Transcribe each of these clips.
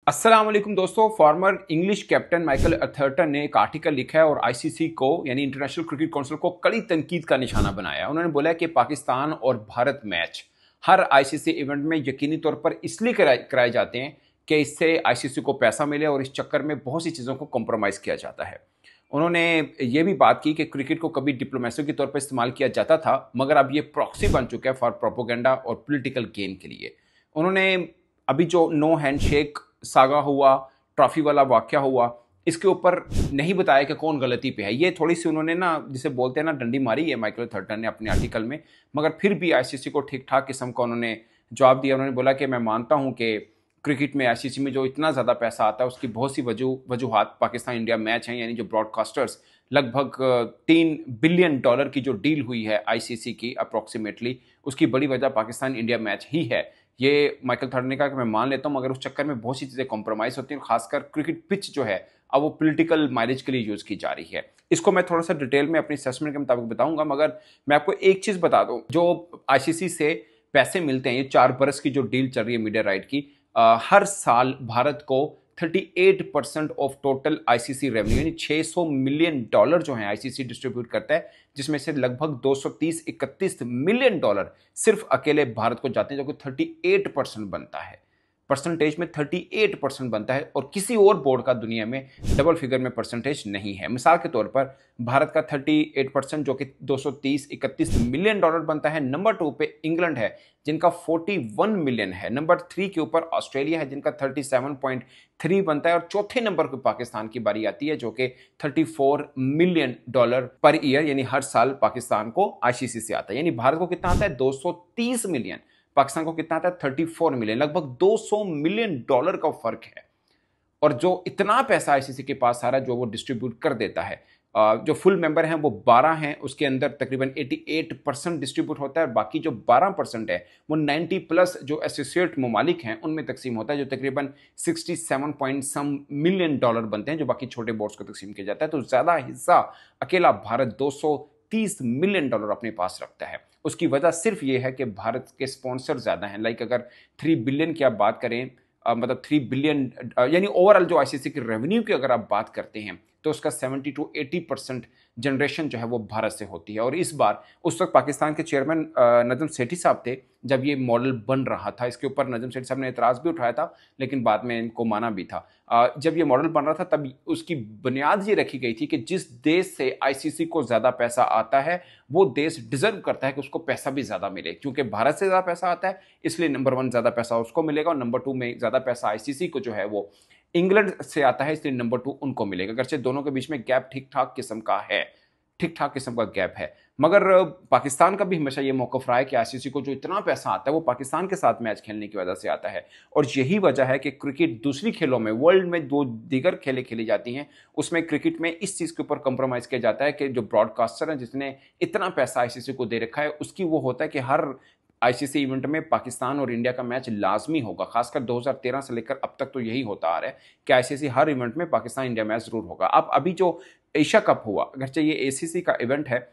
अस्सलाम वालेकुम दोस्तों। फॉर्मर इंग्लिश कैप्टन माइकल अथर्टन ने एक आर्टिकल लिखा है और आईसीसी को यानी इंटरनेशनल क्रिकेट काउंसिल को कड़ी तनकीद का निशाना बनाया। उन्होंने बोला कि पाकिस्तान और भारत मैच हर आईसीसी इवेंट में यकीनी तौर पर इसलिए कराए जाते हैं कि इससे आईसीसी को पैसा मिले और इस चक्कर में बहुत सी चीज़ों को कॉम्प्रोमाइज़ किया जाता है। उन्होंने ये भी बात की कि क्रिकेट को कभी डिप्लोमेसी के तौर पर इस्तेमाल किया जाता था, मगर अब ये प्रॉक्सी बन चुका है फॉर प्रोपोगेंडा और पॉलिटिकल गेन के लिए। उन्होंने अभी जो नो हैंडशेक सागा हुआ, ट्रॉफी वाला वाकया हुआ, इसके ऊपर नहीं बताया कि कौन गलती पे है। ये थोड़ी सी उन्होंने ना, जिसे बोलते हैं ना, डंडी मारी है माइकल थर्टन ने अपने आर्टिकल में, मगर फिर भी आईसीसी को ठीक ठाक किस्म का उन्होंने जवाब दिया। उन्होंने बोला कि मैं मानता हूं कि क्रिकेट में आईसीसी में जो इतना ज़्यादा पैसा आता है उसकी बहुत सी वजूहात पाकिस्तान इंडिया मैच हैं, यानी जो ब्रॉडकास्टर्स लगभग $3 बिलियन की जो डील हुई है आईसीसी की अप्रॉक्सीमेटली, उसकी बड़ी वजह पाकिस्तान इंडिया मैच ही है। ये माइकल थर्टन ने कहा कि मैं मान लेता हूं, मगर उस चक्कर में बहुत सी चीज़ें कॉम्प्रोमाइज़ होती हैं, खासकर क्रिकेट पिच जो है अब वो पॉलिटिकल माइलेज के लिए यूज़ की जा रही है। इसको मैं थोड़ा सा डिटेल में अपनी असेसमेंट के मुताबिक बताऊंगा, मगर मैं आपको एक चीज़ बता दूं, जो आईसीसी से पैसे मिलते हैं, ये 4 बरस की जो डील चल रही है मीडिया राइट की, हर साल भारत को 38% ऑफ टोटल आईसीसी रेवेन्यू यानी $600 मिलियन जो है आईसीसी डिस्ट्रीब्यूट करता है, जिसमें से लगभग 230-31 मिलियन डॉलर सिर्फ अकेले भारत को जाते हैं, जो कि 38% बनता है। परसेंटेज में 38% बनता है और किसी और बोर्ड का दुनिया में डबल फिगर में परसेंटेज नहीं है। मिसाल के तौर पर भारत का 38% जो कि 230-31 मिलियन डॉलर बनता है। नंबर 2 पे इंग्लैंड है जिनका 41 मिलियन है। नंबर 3 के ऊपर ऑस्ट्रेलिया है जिनका 37.3 बनता है और चौथे नंबर पर पाकिस्तान की बारी आती है जो कि $34 मिलियन पर ईयर यानी हर साल पाकिस्तान को आईसीसी से आता है। यानी भारत को कितना आता है? 230 मिलियन। पाकिस्तान को कितना आता है? 34 मिलियन। लगभग $200 मिलियन का फर्क है। और जो इतना पैसा आईसीसी के पास आ रहा है जो वो डिस्ट्रीब्यूट कर देता है, जो फुल मेंबर हैं वो 12 हैं, उसके अंदर तकरीबन 88% डिस्ट्रीब्यूट होता है। बाकी जो 12% है वो 90 प्लस जो एसोसिएट ममालिक हैं उनमें तकसीम होता है, जो तकरीबन 67 पॉइंट सम मिलियन डॉलर बनते हैं, जो बाकी छोटे बोर्ड्स को तकसीम किया जाता है। तो ज़्यादा हिस्सा अकेला भारत $230 मिलियन अपने पास रखता है। उसकी वजह सिर्फ ये है कि भारत के स्पॉन्सर ज़्यादा हैं। लाइक अगर 3 बिलियन की आप बात करें, मतलब 3 बिलियन यानी ओवरऑल जो आईसीसी की रेवेन्यू की अगर आप बात करते हैं तो उसका 70-80% जनरेशन जो है वो भारत से होती है। और इस बार उस वक्त पाकिस्तान के चेयरमैन नजम सेठी साहब थे जब ये मॉडल बन रहा था। इसके ऊपर नजम सेठी साहब ने एतराज़ भी उठाया था, लेकिन बाद में इनको माना भी था। जब ये मॉडल बन रहा था तब उसकी बुनियाद ये रखी गई थी कि जिस देश से आईसीसी को ज़्यादा पैसा आता है वो देश डिजर्व करता है कि उसको पैसा भी ज़्यादा मिले। क्योंकि भारत से ज़्यादा पैसा आता है इसलिए नंबर 1 ज़्यादा पैसा उसको मिलेगा, और नंबर 2 में ज़्यादा पैसा आईसीसी को जो है वो इंग्लैंड से आता है इसलिए नंबर 2 उनको मिलेगा। अगरचे दोनों के बीच में गैप ठीक ठाक किस्म का है, ठीक ठाक किस्म का गैप है, मगर पाकिस्तान का भी हमेशा ये मौकफ रहा है कि आईसीसी को जो इतना पैसा आता है वो पाकिस्तान के साथ मैच खेलने की वजह से आता है। और यही वजह है कि क्रिकेट दूसरी खेलों में, वर्ल्ड में दो दीगर खेलें खेली जाती हैं, उसमें क्रिकेट में इस चीज़ के ऊपर कंप्रोमाइज़ किया जाता है कि जो ब्रॉडकास्टर हैं जिसने इतना पैसा आईसीसी को दे रखा है उसकी वो होता है कि हर आईसीसी इवेंट में पाकिस्तान और इंडिया का मैच लाजमी होगा। खासकर 2013 से लेकर अब तक तो यही होता आ रहा है कि आईसीसी हर इवेंट में पाकिस्तान इंडिया मैच जरूर होगा। अब अभी जो एशिया कप हुआ, अगरचे ये एसीसी का इवेंट है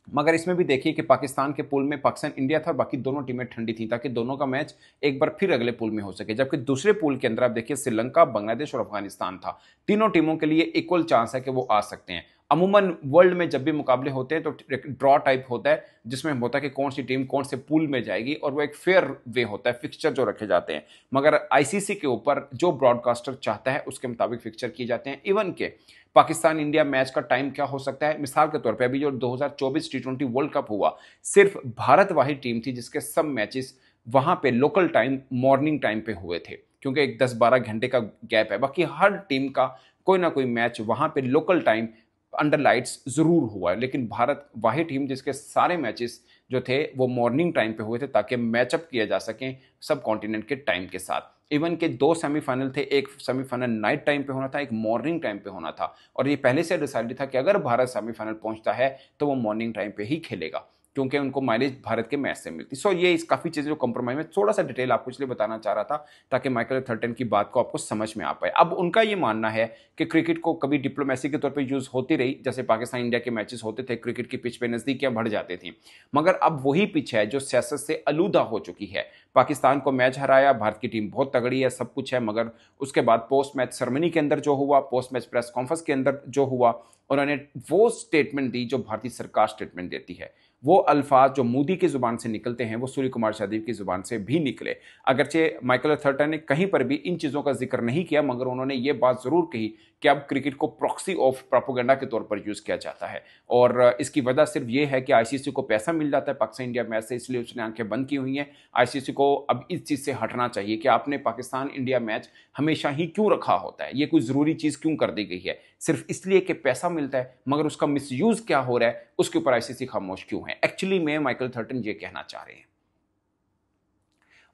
मगर इसमें भी देखिए कि पाकिस्तान के पूल में पाकिस्तान इंडिया था, बाकी दोनों टीमें ठंडी थी ताकि दोनों का मैच एक बार फिर अगले पूल में हो सके। जबकि दूसरे पूल के अंदर आप देखिए श्रीलंका, बांग्लादेश और अफगानिस्तान था। तीनों टीमों के लिए इक्वल चांस है कि वो आ सकते हैं। अमूमन वर्ल्ड में जब भी मुकाबले होते हैं तो ड्रॉ टाइप होता है जिसमें होता है कि कौन सी टीम कौन से पूल में जाएगी, और वो एक फेयर वे होता है, फिक्सचर जो रखे जाते हैं। मगर आईसीसी के ऊपर जो ब्रॉडकास्टर चाहता है उसके मुताबिक फिक्सचर किए जाते हैं। इवन के पाकिस्तान इंडिया मैच का टाइम क्या हो सकता है, मिसाल के तौर पे अभी जो 2024 टी20 वर्ल्ड कप हुआ, सिर्फ भारत वाली टीम थी जिसके सब मैचेस वहां पे लोकल टाइम मॉर्निंग टाइम पे हुए थे, क्योंकि एक 10-12 घंटे का गैप है। बाकी हर टीम का कोई ना कोई मैच वहां पे लोकल टाइम अंडर लाइट्स जरूर हुआ है, लेकिन भारत वही टीम जिसके सारे मैचेस जो थे वो मॉर्निंग टाइम पे हुए थे ताकि मैचअप किया जा सके सब कॉन्टिनेंट के टाइम के साथ। इवन के 2 सेमीफाइनल थे, एक सेमीफाइनल नाइट टाइम पे होना था, एक मॉर्निंग टाइम पे होना था, और ये पहले से डिसाइडेड था कि अगर भारत सेमीफाइनल पहुंचता है तो वो मॉर्निंग टाइम पे ही खेलेगा। क्योंकि उनको माइलेज भारत के मैच से मिलती। सो ये इस काफ़ी चीज़ें जो कंप्रोमाइज में थोड़ा सा डिटेल आपको इसलिए बताना चाह रहा था ताकि माइकल थर्टन की बात को आपको समझ में आ पाए। अब उनका ये मानना है कि क्रिकेट को कभी डिप्लोमेसी के तौर पर यूज़ होती रही, जैसे पाकिस्तान इंडिया के मैचेस होते थे, क्रिकेट की पिच पे नज़दीकियां बढ़ जाती थी, मगर अब वही पिच है जो सियासत से आलूदा हो चुकी है। पाकिस्तान को मैच हराया, भारत की टीम बहुत तगड़ी है, सब कुछ है, मगर उसके बाद पोस्ट मैच सेरेमनी के अंदर जो हुआ, पोस्ट मैच प्रेस कॉन्फ्रेंस के अंदर जो हुआ, उन्होंने वो स्टेटमेंट दी जो भारतीय सरकार स्टेटमेंट देती है। वो अल्फाज जो मोदी की जुबान से निकलते हैं वो सूर्य कुमार यादव की जुबान से भी निकले। अगरचे माइकल थर्टन ने कहीं पर भी इन चीज़ों का जिक्र नहीं किया, मगर उन्होंने ये बात ज़रूर कही कि अब क्रिकेट को प्रॉक्सी ऑफ प्रोपेगेंडा के तौर पर यूज़ किया जाता है, और इसकी वजह सिर्फ ये है कि आईसीसी को पैसा मिल जाता है पाकिस्तान इंडिया मैच से, इसलिए उसने आंखें बंद की हुई हैं। आईसीसी को अब इस चीज़ से हटना चाहिए कि आपने पाकिस्तान इंडिया मैच हमेशा ही क्यों रखा होता है, ये कोई ज़रूरी चीज़ क्यों कर दी गई है, सिर्फ इसलिए कि पैसा मिलता है, मगर उसका मिसयूज़ क्या हो रहा है उसके ऊपर आईसीसी खामोश क्यों है। एक्चुअली में माइकल थर्टन ये कहना चाह रहे हैं,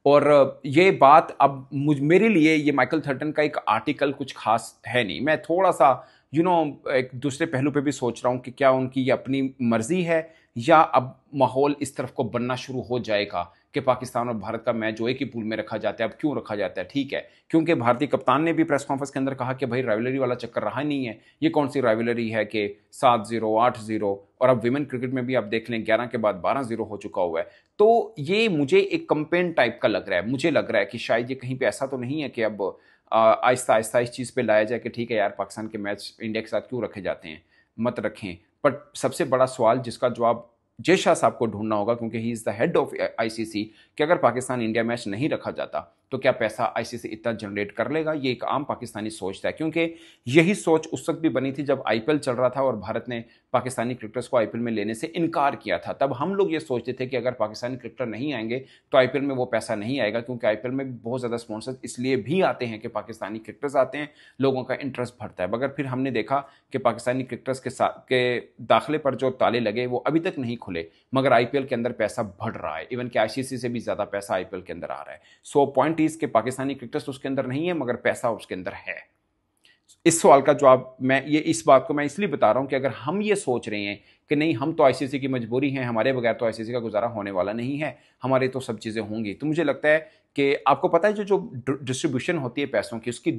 और ये बात अब मेरे लिए ये माइकल थर्टन का एक आर्टिकल कुछ खास है नहीं। मैं थोड़ा सा एक दूसरे पहलू पे भी सोच रहा हूँ कि क्या उनकी ये अपनी मर्जी है या अब माहौल इस तरफ को बनना शुरू हो जाएगा कि पाकिस्तान और भारत का मैच जो एक ही पूल में रखा जाता है। अब क्यों रखा जाता है, ठीक है, क्योंकि भारतीय कप्तान ने भी प्रेस कॉन्फ्रेंस के अंदर कहा कि भाई राइवलरी वाला चक्कर रहा नहीं है, ये कौन सी राइवलरी है कि 7-0 8-0, और अब विमेन क्रिकेट में भी आप देख लें 11 के बाद 12-0 हो चुका हुआ है। तो ये मुझे एक कंपेन टाइप का लग रहा है, मुझे लग रहा है कि शायद ये कहीं पे ऐसा तो नहीं है कि अब आहिस्ता आहिस्ता इस चीज़ पे लाया जाए कि ठीक है यार, पाकिस्तान के मैच इंडिया के साथ क्यों रखे जाते हैं, मत रखें। बट सबसे बड़ा सवाल जिसका जवाब जय शाह साहब को ढूंढना होगा, क्योंकि he is the head of ICC, कि अगर पाकिस्तान इंडिया मैच नहीं रखा जाता तो क्या पैसा आईसीसी इतना जनरेट कर लेगा। ये एक आम पाकिस्तानी सोच था, क्योंकि यही सोच उस वक्त भी बनी थी जब आईपीएल चल रहा था और भारत ने पाकिस्तानी क्रिकेटर्स को आईपीएल में लेने से इनकार किया था। तब हम लोग ये सोचते थे कि अगर पाकिस्तानी क्रिकेटर नहीं आएंगे तो आईपीएल में वो पैसा नहीं आएगा, क्योंकि आईपीएल में बहुत ज़्यादा स्पॉन्सर्स इसलिए भी आते हैं कि पाकिस्तानी क्रिकेटर्स आते हैं, लोगों का इंटरेस्ट बढ़ता है। मगर फिर हमने देखा कि पाकिस्तानी क्रिकेटर्स के दाखिले पर जो ताले लगे वो अभी तक नहीं खुले, मगर आईपीएल के अंदर पैसा बढ़ रहा है, इवन कि आईसीसी से भी ज़्यादा पैसा आईपीएल के अंदर आ रहा है। सो पॉइंट इज के पाकिस्तानी क्रिकेटर्स उसके अंदर नहीं है, मगर पैसा उसके अंदर है। इस सवाल का जवाब इस बात को मैं इसलिए बता रहा हूं कि अगर हम ये सोच रहे हैं कि नहीं, हम तो आईसीसी की मजबूरी है, हमारे बगैर तो आईसीसी का गुजारा होने वाला नहीं है, हमारे तो सब चीज़ें होंगी, तो मुझे लगता है कि आपको पता है जो डिस्ट्रीब्यूशन होती है पैसों की, उसकी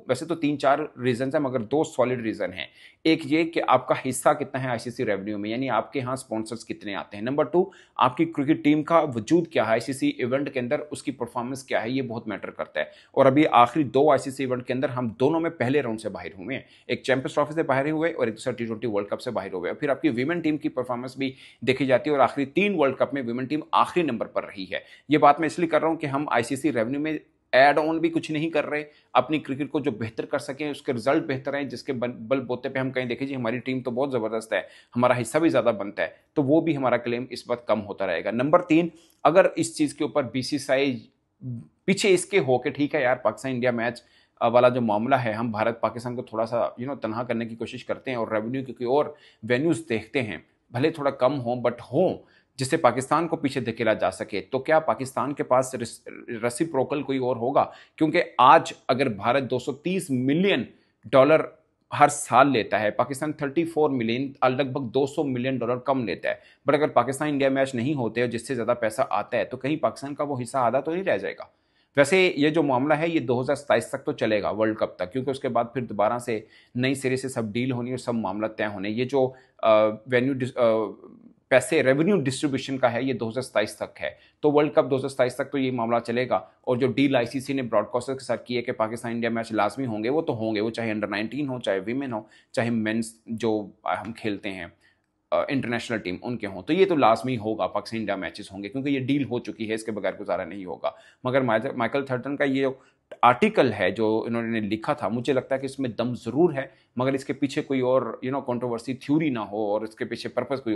वैसे तो 3-4 रीजन है, मगर 2 सॉलिड रीजन हैं। एक ये कि आपका हिस्सा कितना है आईसीसी रेवेन्यू में, यानी आपके यहाँ स्पॉन्सर्स कितने आते हैं। नंबर 2, आपकी क्रिकेट टीम का वजूद क्या है आईसीसी इवेंट के अंदर, उसकी परफॉर्मेंस क्या है, ये बहुत मैटर करता है। और अभी आखिरी 2 आईसीसी इवेंट के अंदर हम दोनों में पहले राउंड से बाहर हुए हैं, एक चैंपियंस ट्रॉफी से बाहर हुए और एक दूसरा T20 वर्ल्ड कप से बाहर हुए। फिर आपकी वीमेन टीम की परफॉर्मेंस भी देखी जाती है, और आखिरी 3 वर्ल्ड कप में वीमेन टीम आखिरी नंबर पर रही है। ये बात मैं इसलिए कर रहा हूं कि हम आईसीसी रेवेन्यू में एड ऑन भी कुछ नहीं कर रहे, अपनी क्रिकेट को जो बेहतर कर सकें, उसके रिजल्ट बेहतर हैं, जिसके बल बोते पे हम कहीं देखें जी हमारी टीम तो बहुत ज़बरदस्त है, हमारा हिस्सा भी ज़्यादा बनता है, तो वो भी हमारा क्लेम इस वक्त कम होता रहेगा। नंबर 3, अगर इस चीज़ के ऊपर बीसीसीआई पीछे इसके हो के ठीक है यार, पाकिस्तान इंडिया मैच वाला जो मामला है, हम भारत पाकिस्तान को थोड़ा सा तनहा करने की कोशिश करते हैं और रेवेन्यू के कोई और वेन्यूज़ देखते हैं, भले थोड़ा कम हो बट हो, जिससे पाकिस्तान को पीछे धकेला जा सके, तो क्या पाकिस्तान के पास रेसिप्रोकल कोई और होगा? क्योंकि आज अगर भारत $230 मिलियन हर साल लेता है, पाकिस्तान 34 मिलियन, लगभग $200 मिलियन कम लेता है, बट अगर पाकिस्तान इंडिया मैच नहीं होते और जिससे ज़्यादा पैसा आता है, तो कहीं पाकिस्तान का वो हिस्सा आधा तो नहीं रह जाएगा। वैसे ये जो मामला है ये 2027 तक तो चलेगा, वर्ल्ड कप तक, क्योंकि उसके बाद फिर दोबारा से नई सिरे से सब डील होनी और सब मामला तय होने। ये जो रेवेन्यू डिस्ट्रीब्यूशन का है ये 2027 तक है, तो वर्ल्ड कप 2027 तक तो ये मामला चलेगा। और जो डील आईसीसी ने ब्रॉडकास्टर के साथ की है कि पाकिस्तान इंडिया मैच लाजमी होंगे, वो तो होंगे, वो चाहे अंडर-19 हो, चाहे वीमेन हो, चाहे मेंस जो हम खेलते हैं इंटरनेशनल टीम उनके हों, तो ये तो लाजमी होगा, पाकिस्तान इंडिया मैचेस होंगे, क्योंकि ये डील हो चुकी है, इसके बगैर गुजारा नहीं होगा। मगर माइकल थर्टन का ये आर्टिकल है जो इन्होंने लिखा था, मुझे लगता है कि इसमें दम ज़रूर है, मगर इसके पीछे कोई और कंट्रोवर्सी थ्योरी ना हो और इसके पीछे पर्पस कोई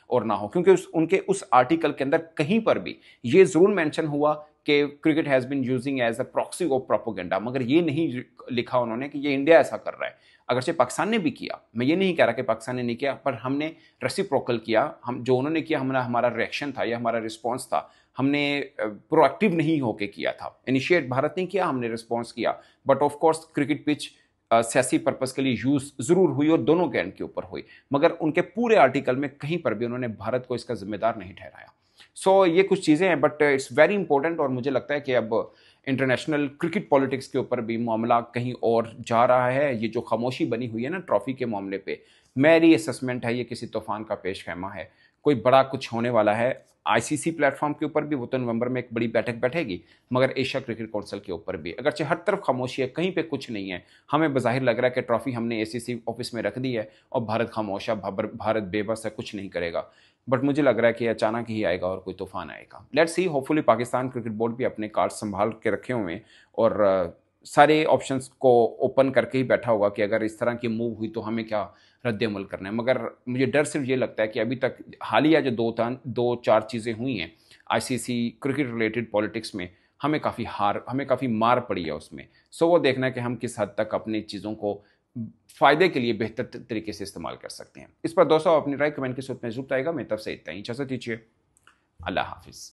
और ना हो, क्योंकि उनके उस आर्टिकल के अंदर कहीं पर भी ये ज़रूर मेंशन हुआ कि cricket has been using as a proxy of propaganda, मगर ये नहीं लिखा उन्होंने कि ये इंडिया ऐसा कर रहा है। अगरचे पाकिस्तान ने भी किया, मैं ये नहीं कह रहा कि पाकिस्तान ने नहीं किया, पर हमने रेसिप्रोकल किया, हम जो उन्होंने किया हमारा रिएक्शन था या हमारा रिस्पॉन्स था, हमने प्रोएक्टिव नहीं होके किया था। इनिशिएट भारत ने किया, हमने रिस्पॉन्स किया, but of course cricket pitch सियासी पर्पस के लिए यूज जरूर हुई और दोनों के एंड के ऊपर हुई, मगर उनके पूरे आर्टिकल में कहीं पर भी उन्होंने भारत को इसका जिम्मेदार नहीं ठहराया। सो ये कुछ चीज़ें हैं, बट इट्स वेरी इंपॉर्टेंट और मुझे लगता है कि अब इंटरनेशनल क्रिकेट पॉलिटिक्स के ऊपर भी मामला कहीं और जा रहा है। ये जो खामोशी बनी हुई है ना ट्रॉफी के मामले पे, मेरी असेसमेंट है ये किसी तूफान का पेश खैमा है। कोई बड़ा कुछ होने वाला है आईसीसी प्लेटफॉर्म के ऊपर भी, वो तो नवंबर में एक बड़ी बैठक बैठेगी, मगर एशिया क्रिकेट काउंसिल के ऊपर भी अगरचे हर तरफ खामोशी है, कहीं पे कुछ नहीं है। हमें बज़ाहिर लग रहा है कि ट्रॉफी हमने एसीसी ऑफिस में रख दी है और भारत खामोश है, भारत बेबस है, कुछ नहीं करेगा। बट मुझे लग रहा है कि अचानक ही आएगा और कोई तूफान आएगा। Let's see, hopefully Pakistan cricket board भी अपने कार्ड संभाल के रखे हुए हैं और सारे ऑप्शंस को ओपन करके ही बैठा होगा कि अगर इस तरह की मूव हुई तो हमें क्या रद्द अमल करना है। मगर मुझे डर सिर्फ ये लगता है कि अभी तक हालिया जो दो चार चीज़ें हुई हैं आईसीसी क्रिकेट रिलेटेड पॉलिटिक्स में, हमें काफ़ी मार पड़ी है उसमें। सो वो देखना है कि हम किस हद तक अपनी चीज़ों को फ़ायदे के लिए बेहतर तरीके से इस्तेमाल कर सकते हैं। इस पर दोस्तों अपनी राय कमेंट के सूत्र में जरूर आएगा। मैं तब से इतना ही इजाज़त दीजिए। अल्लाह हाफिज़।